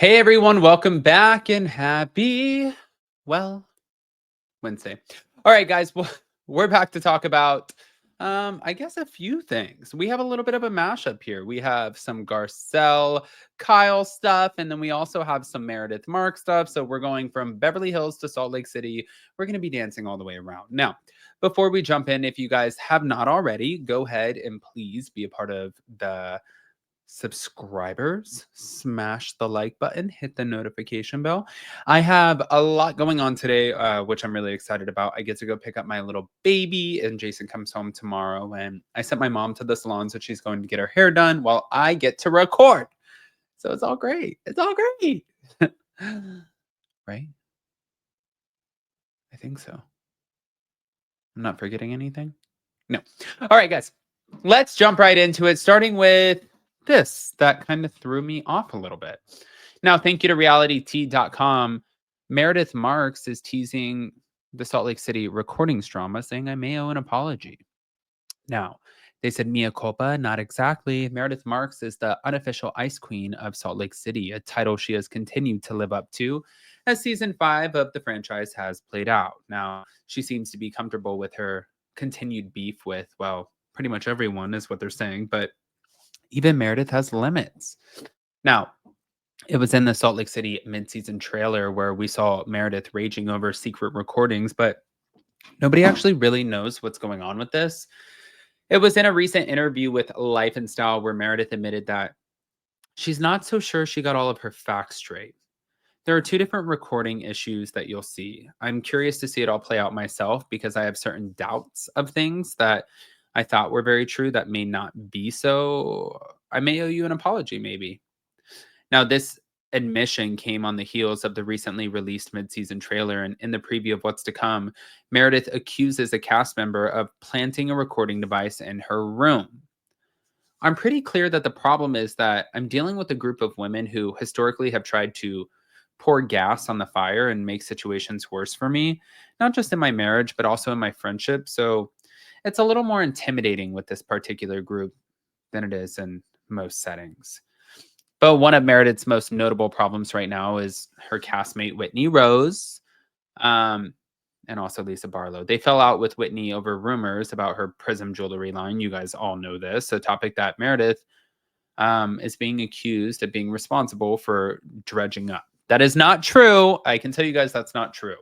Hey everyone, welcome back and happy, Wednesday. All right, guys, well, we're back to talk about, I guess a few things. We have a little bit of a mashup here. We have some Garcelle, Kyle stuff, and then we also have some Meredith Mark stuff. So we're going from Beverly Hills to Salt Lake City. We're going to be dancing all the way around. Now, before we jump in, if you guys have not already, go ahead and please be a part of the subscribers, smash the like button, hit the notification bell. I have a lot going on today, which I'm really excited about. I get to go pick up my little baby, and Jason comes home tomorrow. And I sent my mom to the salon, so she's going to get her hair done while I get to record. So it's all great. It's all great. Right? I think so. I'm not forgetting anything. No. All right, guys. Let's jump right into it, starting with this that kind of threw me off a little bit. Now, thank you to realityt.com. Meredith Marks is teasing the Salt Lake City recordings drama, saying I may owe an apology. Now, they said mea culpa, not exactly. Meredith Marks is the unofficial ice queen of Salt Lake City, a title she has continued to live up to as season 5 of the franchise has played out. Now, she seems to be comfortable with her continued beef with, well, pretty much everyone is what they're saying, but even Meredith has limits. Now, it was in the Salt Lake City mid-season trailer where we saw Meredith raging over secret recordings, but nobody actually really knows what's going on with this. It was in a recent interview with Life and Style where Meredith admitted that she's not so sure she got all of her facts straight. There are 2 different recording issues that you'll see. I'm curious to see it all play out myself because I have certain doubts of things that I thought were very true that may not be so. I may owe you an apology, maybe. Now, this admission came on the heels of the recently released mid-season trailer, and in the preview of what's to come, Meredith accuses a cast member of planting a recording device in her room. I'm pretty clear that the problem is that I'm dealing with a group of women who historically have tried to pour gas on the fire and make situations worse for me, not just in my marriage, but also in my friendship. So it's a little more intimidating with this particular group than it is in most settings. But one of Meredith's most notable problems right now is her castmate, Whitney Rose, and also Lisa Barlow. They fell out with Whitney over rumors about her Prism jewelry line. You guys all know this, a topic that Meredith is being accused of being responsible for dredging up. That is not true. I can tell you guys that's not true.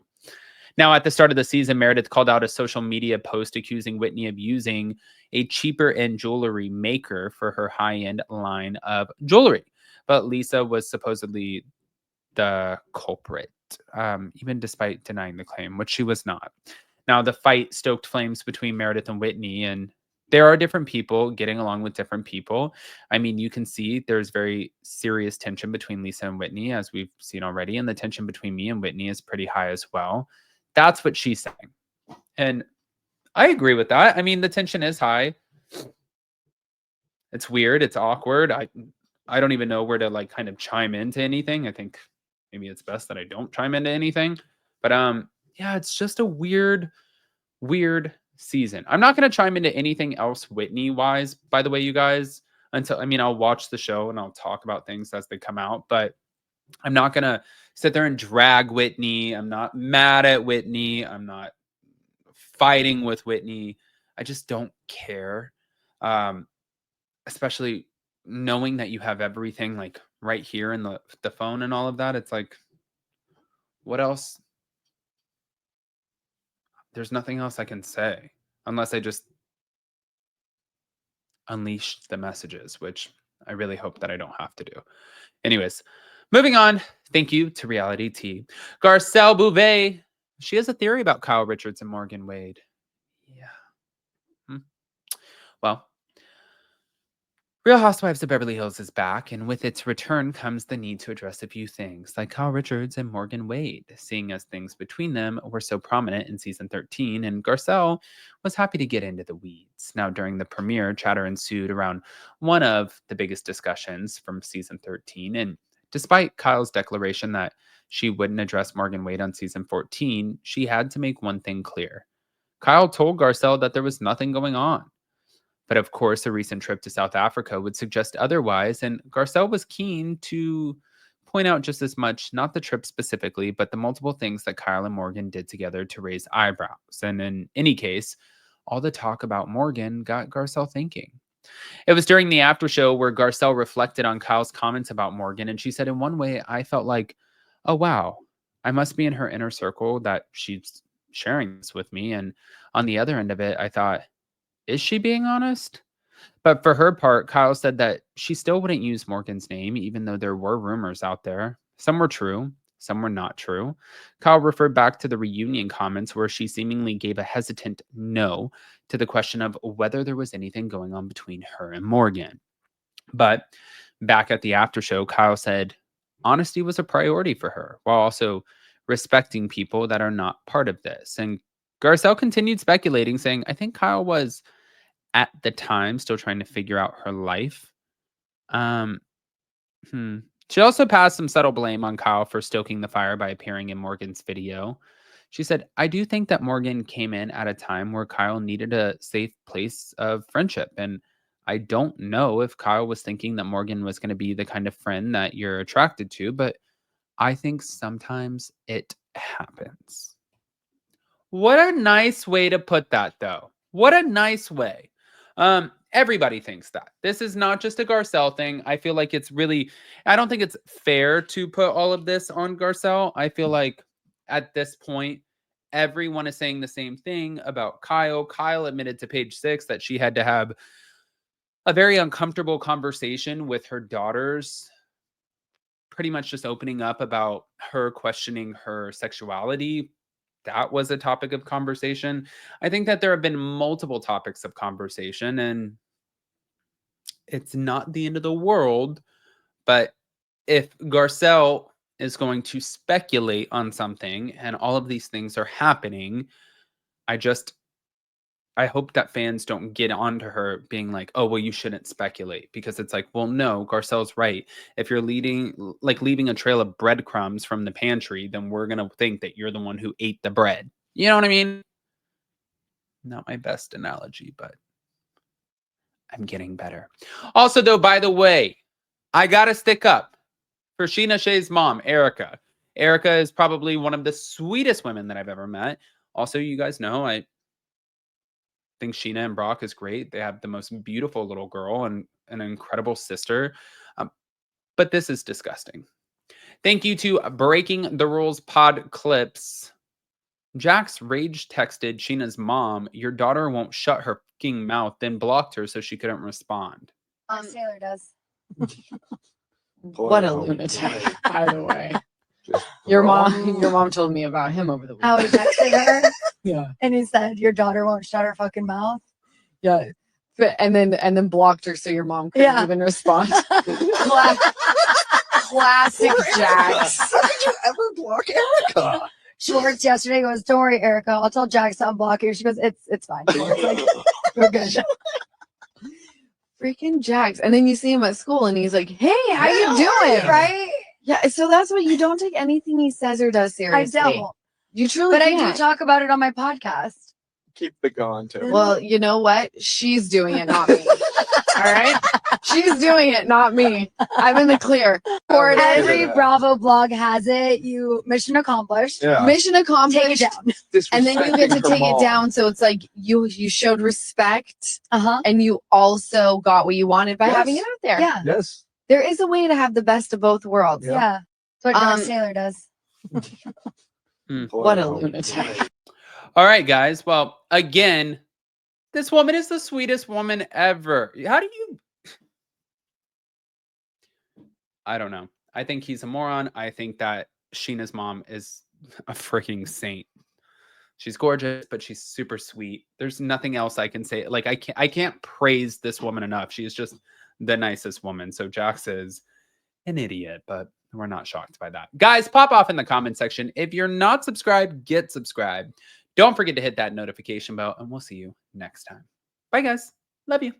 Now, at the start of the season, Meredith called out a social media post accusing Whitney of using a cheaper end jewelry maker for her high-end line of jewelry. But Lisa was supposedly the culprit, even despite denying the claim, which she was not. Now, the fight stoked flames between Meredith and Whitney, and there are different people getting along with different people. I mean, you can see there's very serious tension between Lisa and Whitney, as we've seen already, and the tension between me and Whitney is pretty high as well. That's what she's saying. And I agree with that. I mean, the tension is high. It's weird. It's awkward. I don't even know where to like kind of chime into anything. I think maybe it's best that I don't chime into anything. But yeah, it's just a weird season. I'm not going to chime into anything else Whitney wise, by the way, you guys, until I'll watch the show and I'll talk about things as they come out, but I'm not going to sit there and drag Whitney. I'm not mad at Whitney. I'm not fighting with Whitney. I just don't care. Especially knowing that you have everything like right here in the phone and all of that. It's like, what else? There's nothing else I can say unless I just unleash the messages, which I really hope that I don't have to do. Anyways, moving on. Thank you to Reality T. Garcelle Bouvet. She has a theory about Kyle Richards and Morgan Wade. Yeah. Well, Real Housewives of Beverly Hills is back, and with its return comes the need to address a few things, like Kyle Richards and Morgan Wade, seeing as things between them were so prominent in season 13, and Garcelle was happy to get into the weeds. Now, during the premiere, chatter ensued around one of the biggest discussions from season 13, and despite Kyle's declaration that she wouldn't address Morgan Wade on season 14, she had to make one thing clear. Kyle told Garcelle that there was nothing going on. But of course, a recent trip to South Africa would suggest otherwise, and Garcelle was keen to point out just as much, not the trip specifically, but the multiple things that Kyle and Morgan did together to raise eyebrows. And in any case, all the talk about Morgan got Garcelle thinking. It was during the after show where Garcelle reflected on Kyle's comments about Morgan, and she said, in one way, I felt like, oh, wow, I must be in her inner circle that she's sharing this with me. And on the other end of it, I thought, is she being honest? But for her part, Kyle said that she still wouldn't use Morgan's name, even though there were rumors out there. Some were true, some were not true. Kyle referred back to the reunion comments where she seemingly gave a hesitant no to the question of whether there was anything going on between her and Morgan. But back at the after show, Kyle said honesty was a priority for her, while also respecting people that are not part of this. And Garcelle continued speculating, saying, I think Kyle was at the time still trying to figure out her life. She also passed some subtle blame on Kyle for stoking the fire by appearing in Morgan's video. She said, I do think that Morgan came in at a time where Kyle needed a safe place of friendship. And I don't know if Kyle was thinking that Morgan was going to be the kind of friend that you're attracted to, but I think sometimes it happens. What a nice way to put that, though. What a nice way. Everybody thinks that. This is not just a Garcelle thing. I feel like it's really, I don't think it's fair to put all of this on Garcelle. I feel like at this point, everyone is saying the same thing about Kyle. Kyle admitted to Page 6 that she had to have a very uncomfortable conversation with her daughters, pretty much just opening up about her questioning her sexuality. That was a topic of conversation. I think that there have been multiple topics of conversation, and it's not the end of the world. But if Garcelle is going to speculate on something and all of these things are happening, I hope that fans don't get onto her being like, oh, well, you shouldn't speculate, because it's like, well, no, Garcelle's right. If you're leaving a trail of breadcrumbs from the pantry, then we're going to think that you're the one who ate the bread. You know what I mean? Not my best analogy, but I'm getting better. Also, though, by the way, I got to stick up for Sheena Shea's mom, Erica. Erica is probably one of the sweetest women that I've ever met. Also, you guys know, I think Sheena and Brock is great. They have the most beautiful little girl and an incredible sister. But this is disgusting. Thank you to Breaking the Rules Pod Clips. Jax rage texted Sheena's mom, your daughter won't shut her fucking mouth, then blocked her so she couldn't respond. Taylor does. What a lunatic, by the way. Your mom told me about him over the weekend. Oh, he texted her? Yeah. And he said, your daughter won't shut her fucking mouth? Yeah. And then blocked her so your mom couldn't even respond. Classic Jax. How could you ever block Erica? Schwartz yesterday goes, don't worry, Erica. I'll tell Jax to unblock you. She goes, it's fine. Schwartz, like, we're good. Freaking Jax. And then you see him at school and he's like, hey, how you doing? Right? Yeah, so that's what you don't take anything he says or does seriously. I don't. You truly But can't. I do talk about it on my podcast. Keep it going, too. Well, you know what? She's doing it, not me. All right? She's doing it, not me. I'm in the clear. Or Okay. every Bravo blog has it. You mission accomplished. Yeah. Mission accomplished. Take it down. And then you get to Disrespecting her take mom. it down. So it's like you showed respect Uh-huh. and you also got what you wanted by Yes. having it out there. Yeah. Yes. There is a way to have the best of both worlds. Yeah. Yeah. That's what Jax Um, Taylor does. What a lunatic. All right, guys. Well, again, this woman is the sweetest woman ever. How do you... I don't know. I think he's a moron. I think that Sheena's mom is a freaking saint. She's gorgeous, but she's super sweet. There's nothing else I can say. Like, I can't praise this woman enough. She is just the nicest woman. So Jax is an idiot, but we're not shocked by that. Guys, pop off in the comment section. If you're not subscribed, get subscribed. Don't forget to hit that notification bell, and we'll see you next time. Bye, guys. Love you.